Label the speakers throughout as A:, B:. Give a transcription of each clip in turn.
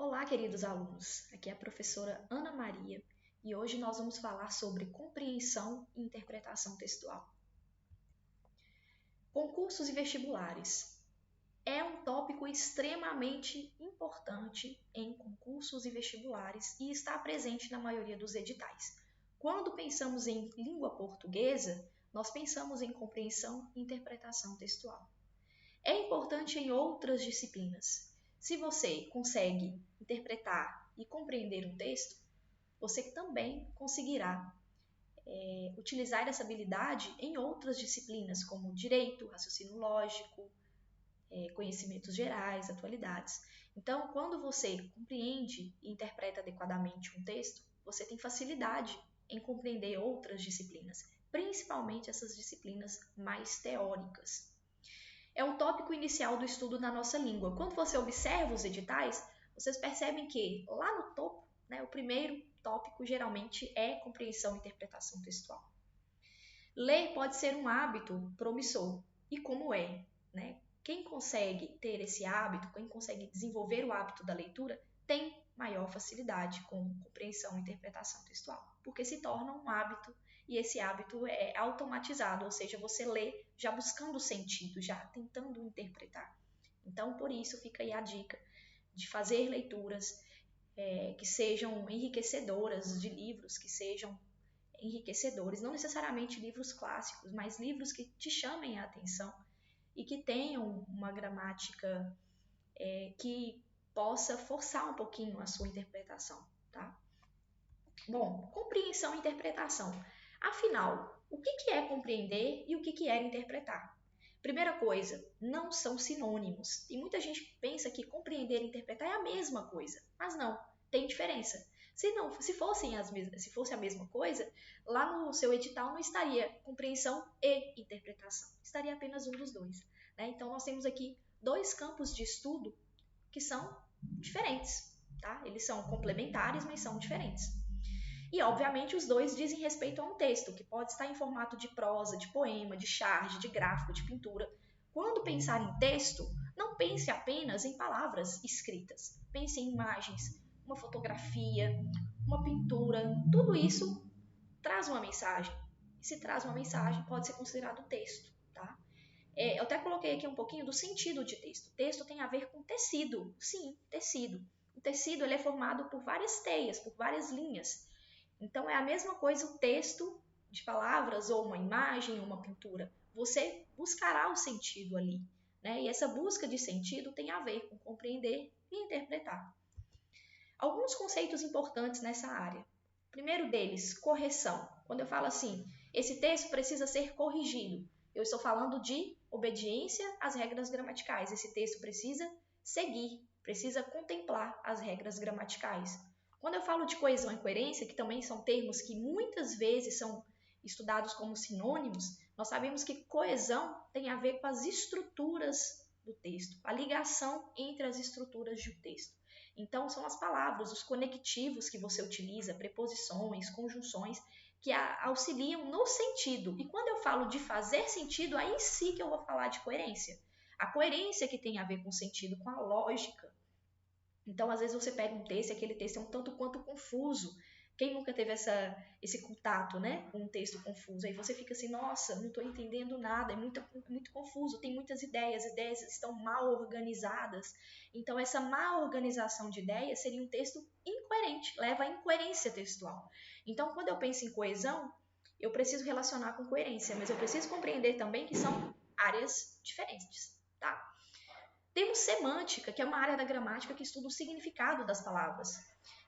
A: Olá, queridos alunos! Aqui é a professora Ana Maria e hoje nós vamos falar sobre compreensão e interpretação textual. Concursos e vestibulares é um tópico extremamente importante em concursos e vestibulares e está presente na maioria dos editais. Quando pensamos em língua portuguesa, nós pensamos em compreensão e interpretação textual. É importante em outras disciplinas. Se você consegue interpretar e compreender um texto, você também conseguirá utilizar essa habilidade em outras disciplinas, como direito, raciocínio lógico, conhecimentos gerais, atualidades. Então, quando você compreende e interpreta adequadamente um texto, você tem facilidade em compreender outras disciplinas, principalmente essas disciplinas mais teóricas. É o tópico inicial do estudo na nossa língua. Quando você observa os editais, vocês percebem que lá no topo, o primeiro tópico geralmente é compreensão e interpretação textual. Ler pode ser um hábito promissor. E como é? Quem consegue ter esse hábito, quem consegue desenvolver o hábito da leitura, tem maior facilidade com compreensão e interpretação textual, porque se torna um hábito e esse hábito é automatizado, ou seja, você lê já buscando o sentido, já tentando interpretar. Então, por isso fica aí a dica de fazer leituras que sejam enriquecedoras, de livros que sejam enriquecedores, não necessariamente livros clássicos, mas livros que te chamem a atenção e que tenham uma gramática que possa forçar um pouquinho a sua interpretação, tá? Bom, compreensão e interpretação. Afinal, o que é compreender e o que é interpretar? Primeira coisa, não são sinônimos. E muita gente pensa que compreender e interpretar é a mesma coisa, mas não, tem diferença. Se fosse a mesma coisa, lá no seu edital não estaria compreensão e interpretação, estaria apenas um dos dois. Então, nós temos aqui dois campos de estudo que são diferentes, tá? Eles são complementares, mas são diferentes. E, obviamente, os dois dizem respeito a um texto, que pode estar em formato de prosa, de poema, de charge, de gráfico, de pintura. Quando pensar em texto, não pense apenas em palavras escritas. Pense em imagens, uma fotografia, uma pintura. Tudo isso traz uma mensagem. E se traz uma mensagem, pode ser considerado texto, tá? Eu até coloquei aqui um pouquinho do sentido de texto. Texto tem a ver com tecido. Sim, tecido. O tecido ele é formado por várias teias, por várias linhas. Então, é a mesma coisa o texto de palavras, ou uma imagem, ou uma pintura. Você buscará o sentido ali. E essa busca de sentido tem a ver com compreender e interpretar. Alguns conceitos importantes nessa área. Primeiro deles, correção. Quando eu falo assim, esse texto precisa ser corrigido, eu estou falando de obediência às regras gramaticais. Esse texto precisa seguir, precisa contemplar as regras gramaticais. Quando eu falo de coesão e coerência, que também são termos que muitas vezes são estudados como sinônimos, nós sabemos que coesão tem a ver com as estruturas do texto, a ligação entre as estruturas de um texto. Então, são as palavras, os conectivos que você utiliza, preposições, conjunções, que auxiliam no sentido. E quando eu falo de fazer sentido, aí sim que eu vou falar de coerência. A coerência que tem a ver com o sentido, com a lógica. Então, às vezes você pega um texto e aquele texto é um tanto quanto confuso. Quem nunca teve esse contato, com um texto confuso? Aí você fica assim, nossa, não estou entendendo nada, é muito confuso, tem muitas ideias estão mal organizadas. Então, essa má organização de ideias seria um texto incoerente, leva à incoerência textual. Então, quando eu penso em coesão, eu preciso relacionar com coerência, mas eu preciso compreender também que são áreas diferentes, tá? Temos semântica, que é uma área da gramática que estuda o significado das palavras.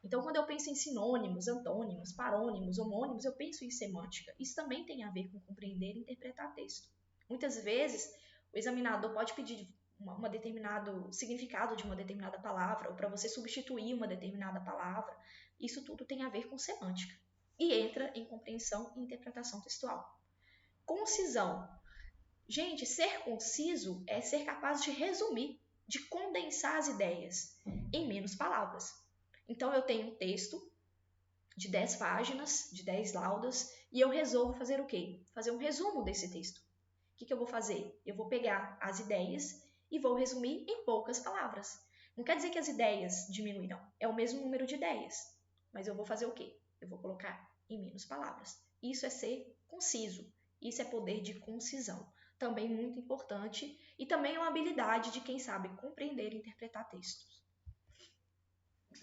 A: Então, quando eu penso em sinônimos, antônimos, parônimos, homônimos, eu penso em semântica. Isso também tem a ver com compreender e interpretar texto. Muitas vezes, o examinador pode pedir um determinado significado de uma determinada palavra, ou para você substituir uma determinada palavra. Isso tudo tem a ver com semântica. E entra em compreensão e interpretação textual. Concisão. Gente, ser conciso é ser capaz de resumir, de condensar as ideias em menos palavras. Então, eu tenho um texto de 10 páginas, de 10 laudas, e eu resolvo fazer o quê? Fazer um resumo desse texto. O que eu vou fazer? Eu vou pegar as ideias e vou resumir em poucas palavras. Não quer dizer que as ideias diminuirão. É o mesmo número de ideias. Mas eu vou fazer o quê? Eu vou colocar em menos palavras. Isso é ser conciso. Isso é poder de concisão. Também muito importante. E também é uma habilidade de quem sabe compreender e interpretar textos.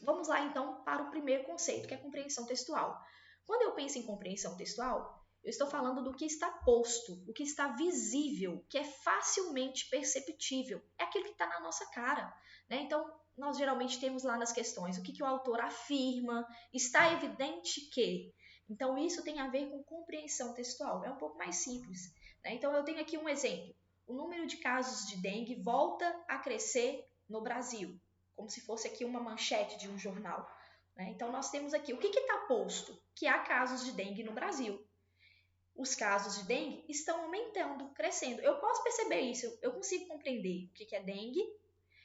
A: Vamos lá, então, para o primeiro conceito, que é a compreensão textual. Quando eu penso em compreensão textual, eu estou falando do que está posto, o que está visível, que é facilmente perceptível. É aquilo que está na nossa cara, né? Então, nós geralmente temos lá nas questões o que o autor afirma, está evidente que. Então, isso tem a ver com compreensão textual. É um pouco mais simples, né? Então, eu tenho aqui um exemplo. O número de casos de dengue volta a crescer no Brasil, como se fosse aqui uma manchete de um jornal. Então, nós temos aqui o que está posto? Que há casos de dengue no Brasil. Os casos de dengue estão aumentando, crescendo. Eu posso perceber isso, eu consigo compreender o que é dengue,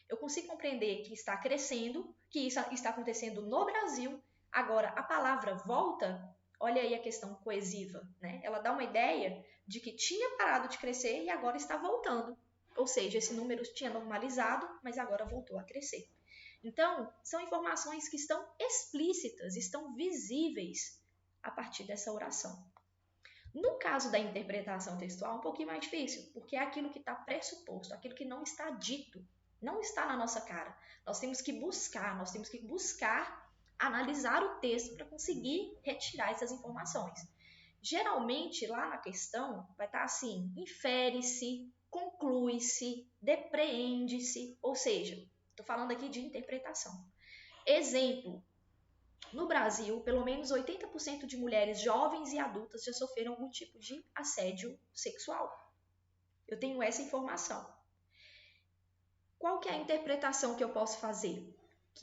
A: eu consigo compreender que está crescendo, que isso está acontecendo no Brasil. Agora, a palavra volta, olha aí a questão coesiva, né? Ela dá uma ideia de que tinha parado de crescer e agora está voltando. Ou seja, esse número tinha normalizado, mas agora voltou a crescer. Então, são informações que estão explícitas, estão visíveis a partir dessa oração. No caso da interpretação textual, é um pouquinho mais difícil, porque é aquilo que está pressuposto, aquilo que não está dito, não está na nossa cara. Nós temos que buscar analisar o texto para conseguir retirar essas informações. Geralmente, lá na questão, vai estar assim, infere-se, conclui-se, depreende-se, ou seja, estou falando aqui de interpretação. Exemplo, no Brasil, pelo menos 80% de mulheres jovens e adultas já sofreram algum tipo de assédio sexual. Eu tenho essa informação. Qual que é a interpretação que eu posso fazer?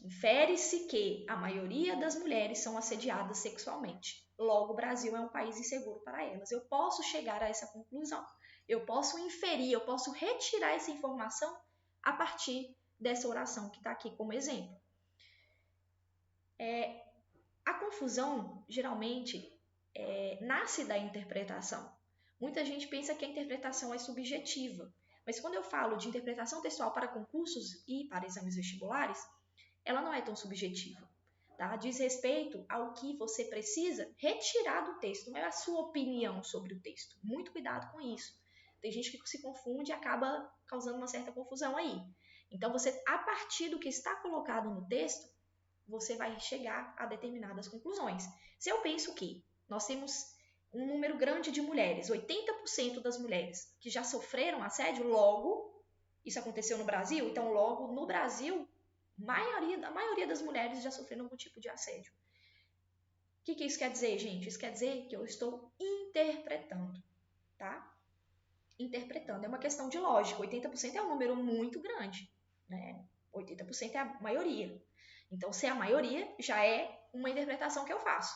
A: Infere-se que a maioria das mulheres são assediadas sexualmente. Logo, o Brasil é um país inseguro para elas. Eu posso chegar a essa conclusão. Eu posso inferir, eu posso retirar essa informação a partir dessa oração que está aqui como exemplo. A confusão, geralmente, nasce da interpretação. Muita gente pensa que a interpretação é subjetiva, mas quando eu falo de interpretação textual para concursos e para exames vestibulares, ela não é tão subjetiva. Tá? Diz respeito ao que você precisa retirar do texto, não é a sua opinião sobre o texto. Muito cuidado com isso. Tem gente que se confunde e acaba causando uma certa confusão aí. Então, você, a partir do que está colocado no texto, você vai chegar a determinadas conclusões. Se eu penso que nós temos um número grande de mulheres, 80% das mulheres que já sofreram assédio, logo, isso aconteceu no Brasil, então logo no Brasil, a maioria das mulheres já sofreram algum tipo de assédio. O que isso quer dizer, gente? Isso quer dizer que eu estou interpretando, tá? Interpretando. É uma questão de lógica. 80% é um número muito grande, né? 80% é a maioria. Então, se é a maioria, já é uma interpretação que eu faço.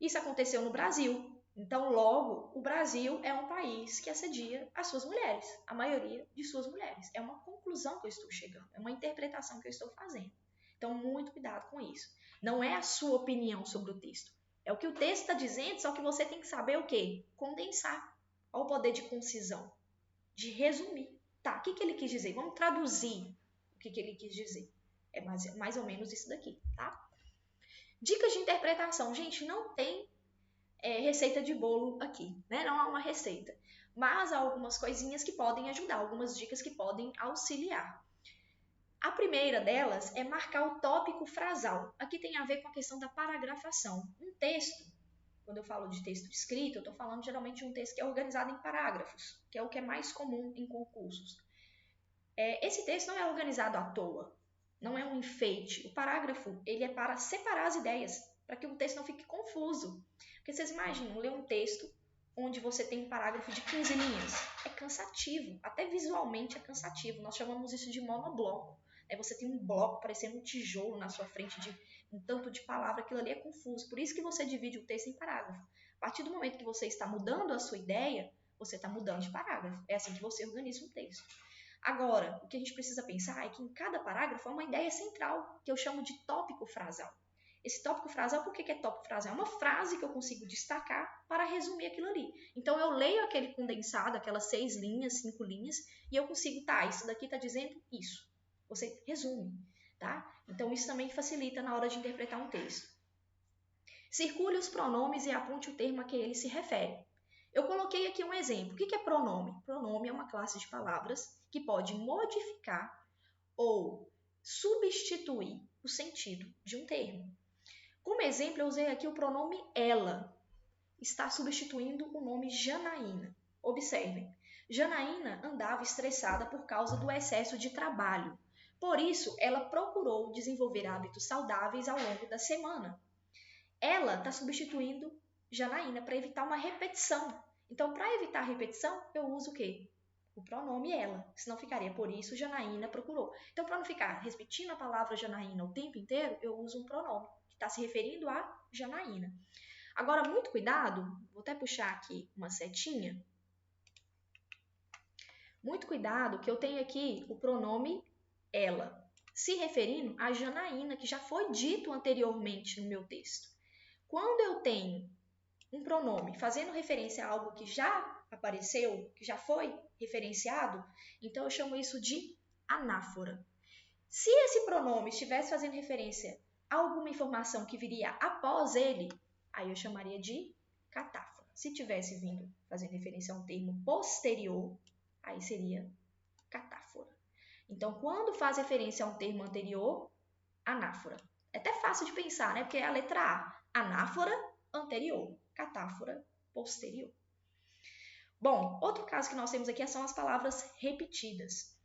A: Isso aconteceu no Brasil. Então, logo, o Brasil é um país que assedia as suas mulheres, a maioria de suas mulheres. É uma conclusão que eu estou chegando, é uma interpretação que eu estou fazendo. Então, muito cuidado com isso. Não é a sua opinião sobre o texto. É o que o texto está dizendo, só que você tem que saber o quê? Condensar. Olha o poder de concisão, de resumir. Tá, o que ele quis dizer? Vamos traduzir o que ele quis dizer. É mais ou menos isso daqui, tá? Dicas de interpretação. Gente, não tem receita de bolo aqui, né? Não há uma receita. Mas há algumas coisinhas que podem ajudar, algumas dicas que podem auxiliar. A primeira delas é marcar o tópico frasal. Aqui tem a ver com a questão da paragrafação. Um texto, quando eu falo de texto escrito, eu estou falando geralmente de um texto que é organizado em parágrafos, que é o que é mais comum em concursos. Esse texto não é organizado à toa, não é um enfeite. O parágrafo ele é para separar as ideias, para que o texto não fique confuso. Porque vocês imaginam ler um texto onde você tem um parágrafo de 15 linhas. É cansativo, até visualmente é cansativo. Nós chamamos isso de monobloco. Você tem um bloco parecendo um tijolo na sua frente de um tanto de palavra, aquilo ali é confuso. Por isso que você divide o texto em parágrafo. A partir do momento que você está mudando a sua ideia, você está mudando de parágrafo. É assim que você organiza um texto. Agora, o que a gente precisa pensar é que em cada parágrafo há uma ideia central, que eu chamo de tópico frasal. Esse tópico frasal, por que é tópico frasal? É uma frase que eu consigo destacar para resumir aquilo ali. Então, eu leio aquele condensado, aquelas 6 linhas, 5 linhas, e eu consigo, isso daqui está dizendo isso. Você resume. tá? Então, isso também facilita na hora de interpretar um texto. Circule os pronomes e aponte o termo a que ele se refere. Eu coloquei aqui um exemplo. O que é pronome? Pronome é uma classe de palavras que pode modificar ou substituir o sentido de um termo. Como exemplo, eu usei aqui o pronome ela. Está substituindo o nome Janaína. Observem, Janaína andava estressada por causa do excesso de trabalho. Por isso, ela procurou desenvolver hábitos saudáveis ao longo da semana. Ela está substituindo Janaína para evitar uma repetição. Então, para evitar a repetição, eu uso o quê? O pronome ela. Senão ficaria por isso Janaína procurou. Então, para não ficar repetindo a palavra Janaína o tempo inteiro, eu uso um pronome que está se referindo a Janaína. Agora, muito cuidado, vou até puxar aqui uma setinha. Muito cuidado que eu tenho aqui o pronome ela, se referindo a Janaína, que já foi dito anteriormente no meu texto. Quando eu tenho um pronome fazendo referência a algo que já apareceu, que já foi referenciado, então eu chamo isso de anáfora. Se esse pronome estivesse fazendo referência a alguma informação que viria após ele, aí eu chamaria de catáfora. Se tivesse vindo fazendo referência a um termo posterior, aí seria catáfora. Então, quando faz referência a um termo anterior, anáfora. É até fácil de pensar, né? Porque é a letra A. Anáfora, anterior. Catáfora, posterior. Bom, outro caso que nós temos aqui são as palavras repetidas.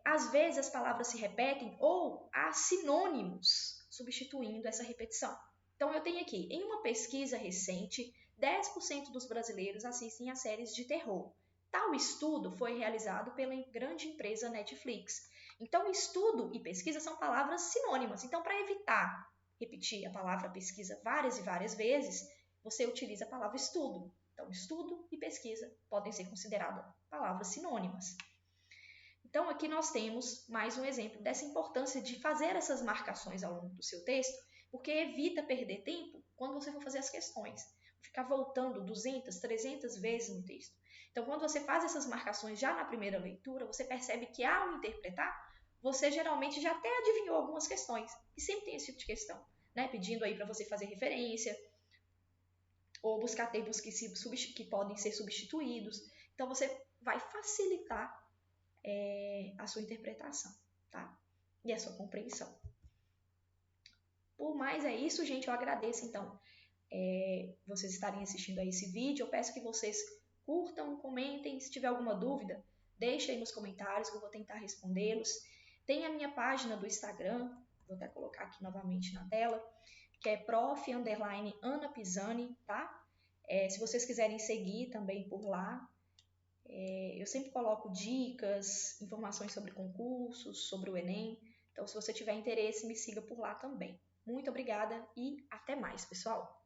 A: Às vezes as palavras se repetem ou há sinônimos substituindo essa repetição. Então, eu tenho aqui, em uma pesquisa recente, 10% dos brasileiros assistem a séries de terror. Tal estudo foi realizado pela grande empresa Netflix. Então, estudo e pesquisa são palavras sinônimas. Então, para evitar repetir a palavra pesquisa várias e várias vezes, você utiliza a palavra estudo. Então, estudo e pesquisa podem ser consideradas palavras sinônimas. Então, aqui nós temos mais um exemplo dessa importância de fazer essas marcações ao longo do seu texto, porque evita perder tempo quando você for fazer as questões. Ficar voltando 200, 300 vezes no texto. Então, quando você faz essas marcações já na primeira leitura, você percebe que ao interpretar, você geralmente já até adivinhou algumas questões. E sempre tem esse tipo de questão, né? Pedindo aí para você fazer referência, ou buscar termos que podem ser substituídos. Então, você vai facilitar a sua interpretação, tá? E a sua compreensão. Por mais é isso, gente, eu agradeço, então, vocês estarem assistindo a esse vídeo. Eu peço que vocês curtam, comentem. Se tiver alguma dúvida, deixa aí nos comentários que eu vou tentar respondê-los. Tem a minha página do Instagram, vou até colocar aqui novamente na tela, que é prof_Ana Pisani, tá? Se vocês quiserem seguir também por lá, eu sempre coloco dicas, informações sobre concursos, sobre o Enem. Então, se você tiver interesse, me siga por lá também. Muito obrigada e até mais, pessoal!